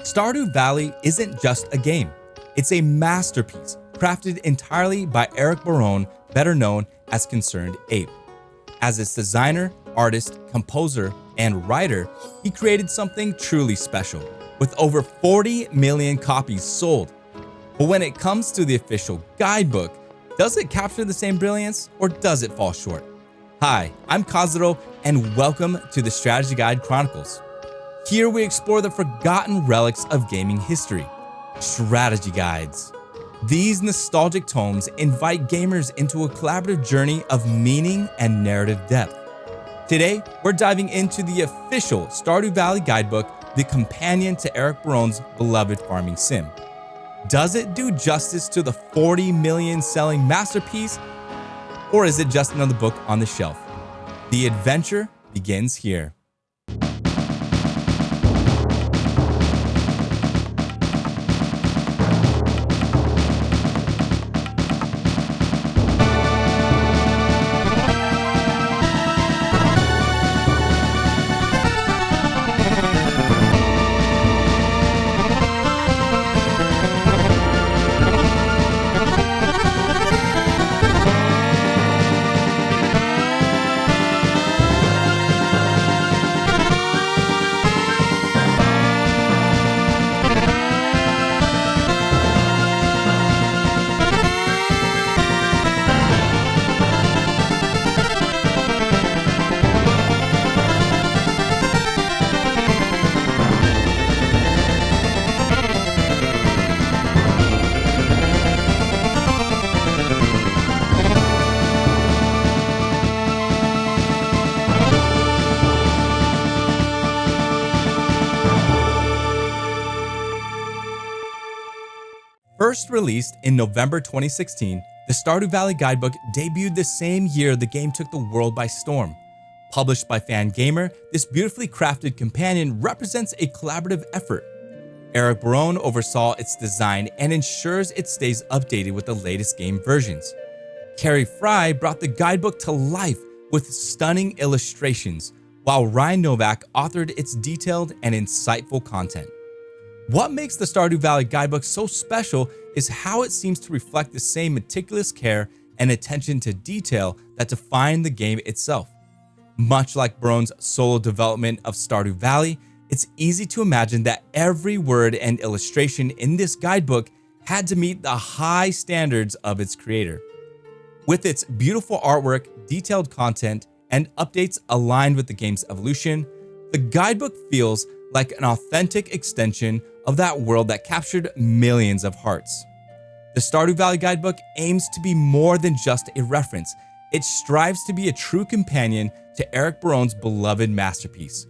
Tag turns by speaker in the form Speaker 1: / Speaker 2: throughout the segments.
Speaker 1: Stardew Valley isn't just a game, it's a masterpiece crafted entirely by Eric Barone, better known as Concerned Ape. As its designer, artist, composer, and writer, he created something truly special, with over 40 million copies sold. But when it comes to the official guidebook, does it capture the same brilliance or does it fall short? Hi, I'm Kazuto, and welcome to the Strategy Guide Chronicles. Here we explore the forgotten relics of gaming history, strategy guides. These nostalgic tomes invite gamers into a collaborative journey of meaning and narrative depth. Today, we're diving into the official Stardew Valley Guidebook, the companion to Eric Barone's beloved farming sim. Does it do justice to the 40 million selling masterpiece, or is it just another book on the shelf? The adventure begins here. First released in November 2016, the Stardew Valley Guidebook debuted the same year the game took the world by storm. Published by Fangamer, this beautifully crafted companion represents a collaborative effort. Eric Barone oversaw its design and ensures it stays updated with the latest game versions. Carrie Fry brought the guidebook to life with stunning illustrations, while Ryan Novak authored its detailed and insightful content. What makes the Stardew Valley Guidebook so special is how it seems to reflect the same meticulous care and attention to detail that define the game itself. Much like Barone's solo development of Stardew Valley, it's easy to imagine that every word and illustration in this guidebook had to meet the high standards of its creator. With its beautiful artwork, detailed content, and updates aligned with the game's evolution, the guidebook feels like an authentic extension of that world that captured millions of hearts. The Stardew Valley Guidebook aims to be more than just a reference. It strives to be a true companion to Eric Barone's beloved masterpiece.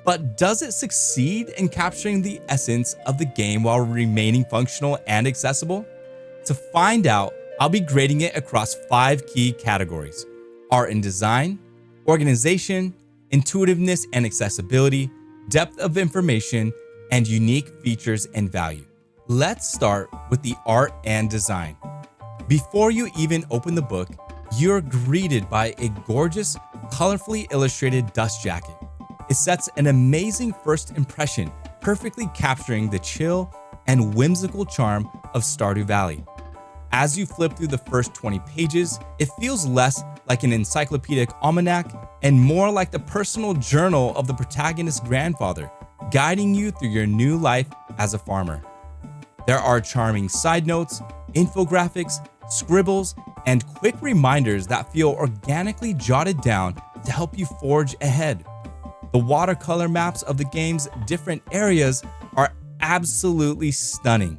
Speaker 1: But does it succeed in capturing the essence of the game while remaining functional and accessible? To find out, I'll be grading it across 5 key categories: art and design, organization, intuitiveness and accessibility, depth of information, and unique features and value. Let's start with the art and design. Before you even open the book, you're greeted by a gorgeous, colorfully illustrated dust jacket. It sets an amazing first impression, perfectly capturing the chill and whimsical charm of Stardew Valley. As you flip through the first 20 pages, it feels less like an encyclopedic almanac and more like the personal journal of the protagonist's grandfather, guiding you through your new life as a farmer. There are charming side notes, infographics, scribbles, and quick reminders that feel organically jotted down to help you forge ahead. The watercolor maps of the game's different areas are absolutely stunning.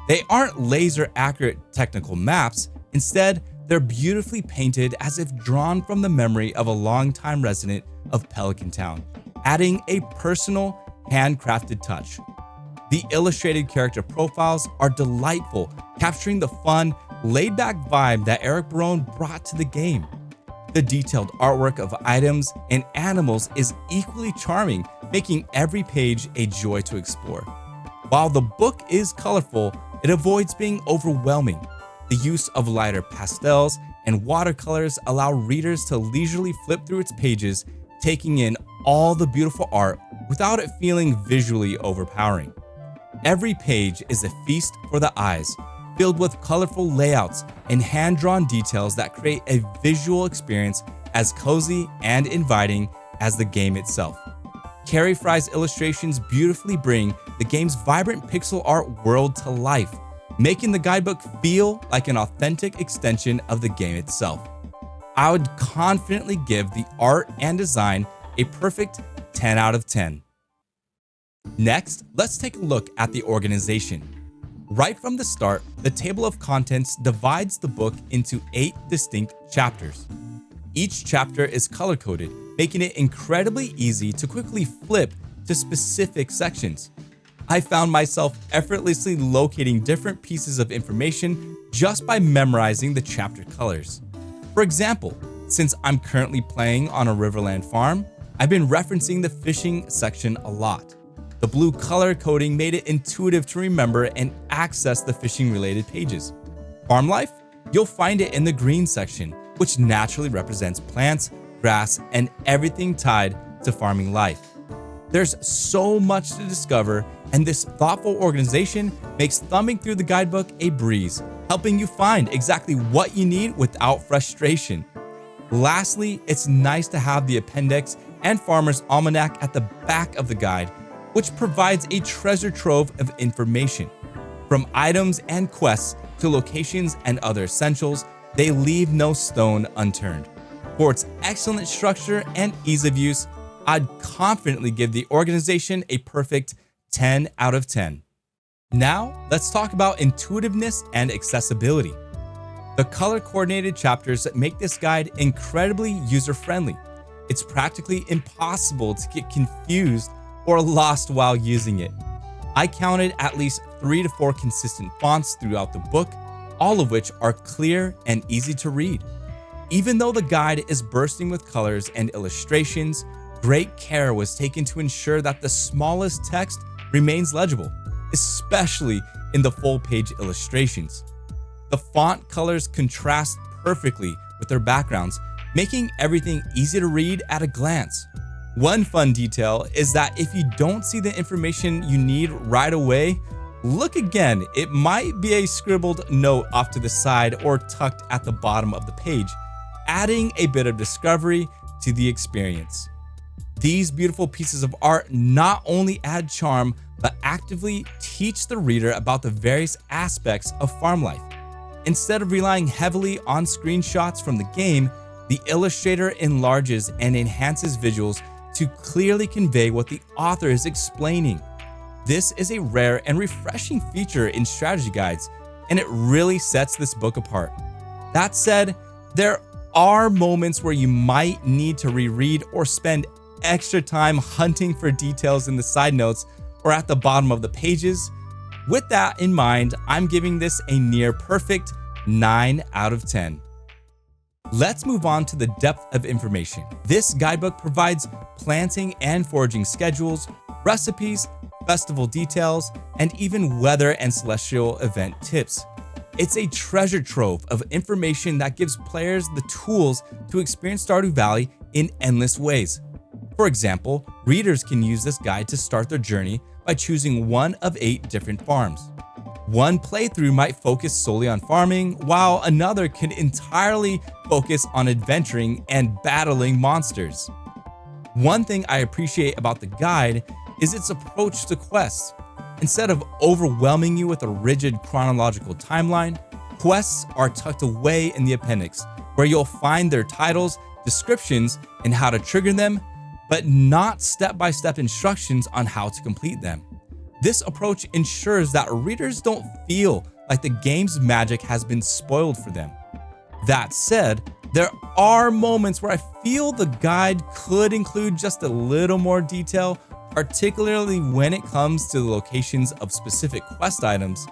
Speaker 1: They aren't laser-accurate technical maps. Instead, they're beautifully painted as if drawn from the memory of a longtime resident of Pelican Town, adding a personal, handcrafted touch. The illustrated character profiles are delightful, capturing the fun, laid-back vibe that Eric Barone brought to the game. The detailed artwork of items and animals is equally charming, making every page a joy to explore. While the book is colorful, it avoids being overwhelming. The use of lighter pastels and watercolors allow readers to leisurely flip through its pages, taking in all the beautiful art without it feeling visually overpowering. Every page is a feast for the eyes, filled with colorful layouts and hand-drawn details that create a visual experience as cozy and inviting as the game itself. Carrie Fry's illustrations beautifully bring the game's vibrant pixel art world to life, making the guidebook feel like an authentic extension of the game itself. I would confidently give the art and design a perfect 10 out of 10. Next, let's take a look at the organization. Right from the start, the table of contents divides the book into 8 distinct chapters. Each chapter is color-coded, making it incredibly easy to quickly flip to specific sections. I found myself effortlessly locating different pieces of information just by memorizing the chapter colors. For example, since I'm currently playing on a Riverland farm, I've been referencing the fishing section a lot. The blue color coding made it intuitive to remember and access the fishing-related pages. Farm life? You'll find it in the green section, which naturally represents plants, grass, and everything tied to farming life. There's so much to discover, and this thoughtful organization makes thumbing through the guidebook a breeze, helping you find exactly what you need without frustration. Lastly, it's nice to have the appendix and Farmer's Almanac at the back of the guide, which provides a treasure trove of information. From items and quests to locations and other essentials, they leave no stone unturned. For its excellent structure and ease of use, I'd confidently give the organization a perfect 10 out of 10. Now, let's talk about intuitiveness and accessibility. The color-coordinated chapters make this guide incredibly user-friendly. It's practically impossible to get confused or lost while using it. I counted at least 3 to 4 consistent fonts throughout the book, all of which are clear and easy to read. Even though the guide is bursting with colors and illustrations, great care was taken to ensure that the smallest text remains legible, especially in the full-page illustrations. The font colors contrast perfectly with their backgrounds, making everything easy to read at a glance. One fun detail is that if you don't see the information you need right away, look again. It might be a scribbled note off to the side or tucked at the bottom of the page, adding a bit of discovery to the experience. These beautiful pieces of art not only add charm, but actively teach the reader about the various aspects of farm life. Instead of relying heavily on screenshots from the game, the illustrator enlarges and enhances visuals to clearly convey what the author is explaining. This is a rare and refreshing feature in strategy guides, and it really sets this book apart. That said, there are moments where you might need to reread or spend extra time hunting for details in the side notes or at the bottom of the pages. With that in mind, I'm giving this a near perfect 9 out of 10. Let's move on to the depth of information. This guidebook provides planting and foraging schedules, recipes, festival details, and even weather and celestial event tips. It's a treasure trove of information that gives players the tools to experience Stardew Valley in endless ways. For example, readers can use this guide to start their journey by choosing one of 8 different farms. One playthrough might focus solely on farming, while another can entirely focus on adventuring and battling monsters. One thing I appreciate about the guide is its approach to quests. Instead of overwhelming you with a rigid chronological timeline, quests are tucked away in the appendix, where you'll find their titles, descriptions, and how to trigger them, but not step-by-step instructions on how to complete them. This approach ensures that readers don't feel like the game's magic has been spoiled for them. That said, there are moments where I feel the guide could include just a little more detail, particularly when it comes to the locations of specific quest items.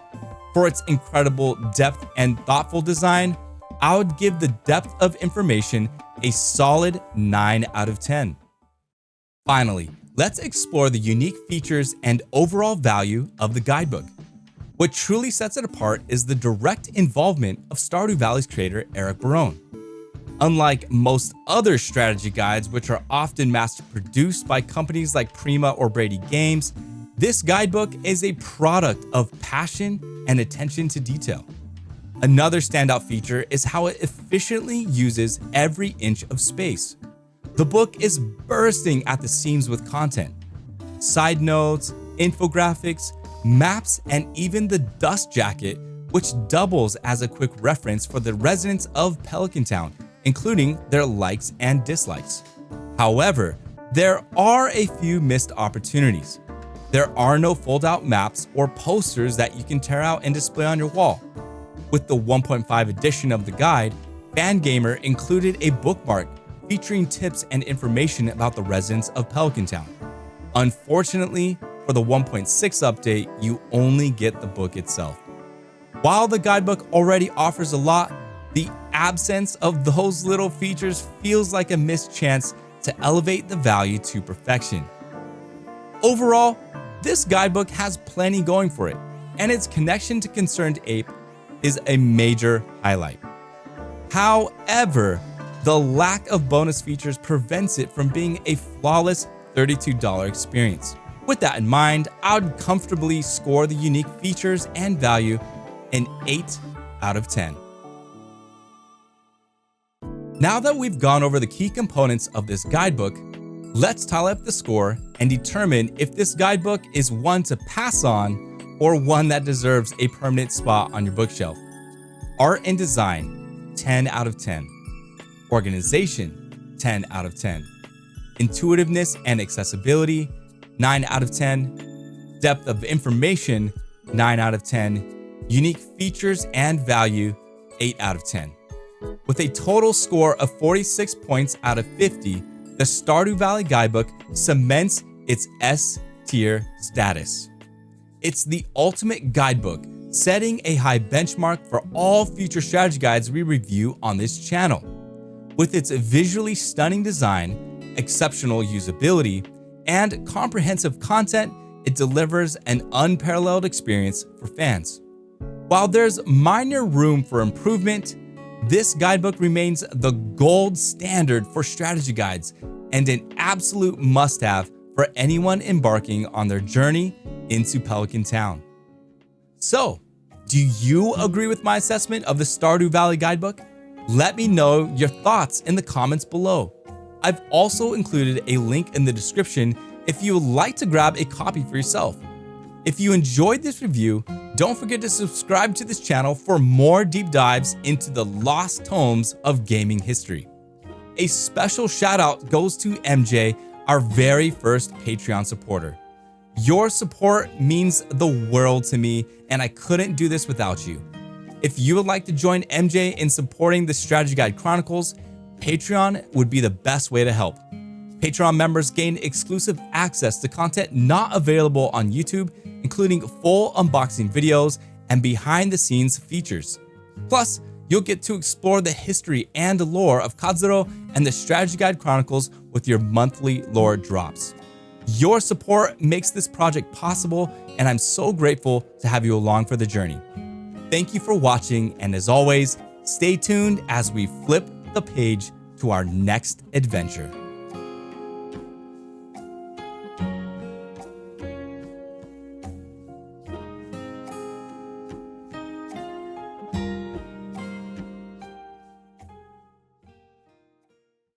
Speaker 1: For its incredible depth and thoughtful design, I would give the depth of information a solid 9 out of 10. Finally, let's explore the unique features and overall value of the guidebook. What truly sets it apart is the direct involvement of Stardew Valley's creator, Eric Barone. Unlike most other strategy guides, which are often mass-produced by companies like Prima or Brady Games, This guidebook is a product of passion and attention to detail. Another standout feature is how it efficiently uses every inch of space. The book is bursting at the seams with content. Side notes, infographics, maps, and even the dust jacket, which doubles as a quick reference for the residents of Pelican Town, including their likes and dislikes. However, there are a few missed opportunities. There are no fold-out maps or posters that you can tear out and display on your wall. With the 1.5 edition of the guide, Fangamer included a bookmark featuring tips and information about the residents of Pelican Town. Unfortunately, for the 1.6 update, you only get the book itself. While the guidebook already offers a lot, the absence of those little features feels like a missed chance to elevate the value to perfection. Overall, this guidebook has plenty going for it, and its connection to Concerned Ape is a major highlight. However, the lack of bonus features prevents it from being a flawless $32 experience. With that in mind, I would comfortably score the unique features and value an 8 out of 10. Now that we've gone over the key components of this guidebook, let's tally up the score and determine if this guidebook is one to pass on or one that deserves a permanent spot on your bookshelf. Art and design, 10 out of 10. Organization, 10 out of 10. Intuitiveness and accessibility, 9 out of 10. Depth of information, 9 out of 10. Unique features and value, 8 out of 10. With a total score of 46 points out of 50, the Stardew Valley Guidebook cements its S-tier status. It's the ultimate guidebook, setting a high benchmark for all future strategy guides we review on this channel. With its visually stunning design, exceptional usability, and comprehensive content, it delivers an unparalleled experience for fans. While there's minor room for improvement, this guidebook remains the gold standard for strategy guides and an absolute must-have for anyone embarking on their journey into Pelican Town. So, do you agree with my assessment of the Stardew Valley Guidebook? Let me know your thoughts in the comments below. I've also included a link in the description if you would like to grab a copy for yourself. If you enjoyed this review, don't forget to subscribe to this channel for more deep dives into the lost tomes of gaming history. A special shout out goes to MJ, our very first Patreon supporter. Your support means the world to me, and I couldn't do this without you. If you would like to join MJ in supporting the Strategy Guide Chronicles, Patreon would be the best way to help. Patreon members gain exclusive access to content not available on YouTube, including full unboxing videos and behind-the-scenes features. Plus, you'll get to explore the history and lore of Katsuro and the Strategy Guide Chronicles with your monthly lore drops. Your support makes this project possible, and I'm so grateful to have you along for the journey. Thank you for watching, and as always, stay tuned as we flip the page to our next adventure.